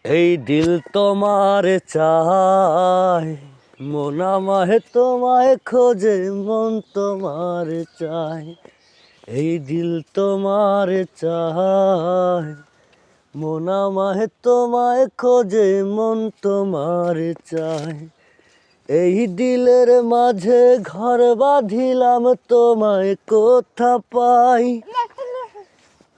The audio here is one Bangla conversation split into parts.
এই দিল তোমার চায়, মন আমায় তোমায় খোঁজে, মন তোমার চায়। এই দিল তোমার চায়, মন আমায় তোমায় খোঁজে, মন তোমার চায়। এই দিলের মাঝে ঘর বাঁধিলাম, তোমায় কোথা পাই।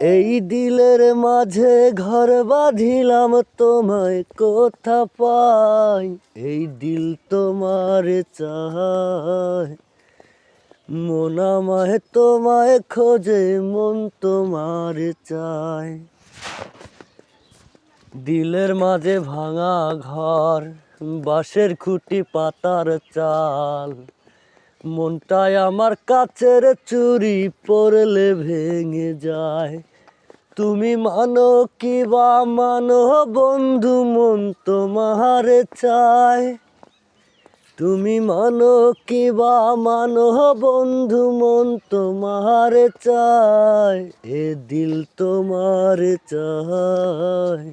এই দিলের মাঝে ঘর বাঁধিলাম, তোমায় কোথা পাই। এই দিল তোমার চায়, মন আমায় তোমায় খোঁজে, মন তোমার চায়। দিলের মাঝে ভাঙা ঘর, বাঁশের খুঁটি পাতার চাল। মনটায় আমার কাচের চুরি, পড়লে ভেঙে যায়। তুমি মানো কি বা মানো বন্ধু, মন তোমার চায়। তুমি মানো কি বা মানো বন্ধু, মন তোমার চায়। এ দিল তোমার চায়,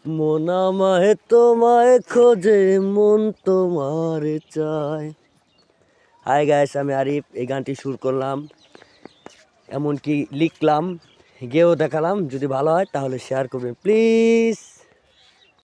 মন আমায় তোমায় খোঁজে, মন তোমার চায়। হাই গাইস, আমি আরিফ। এই গানটি সুর করলাম, এমনকি লিখলাম, গেয়েও দেখালাম। যদি ভালো হয় তাহলে শেয়ার করবেন প্লিজ।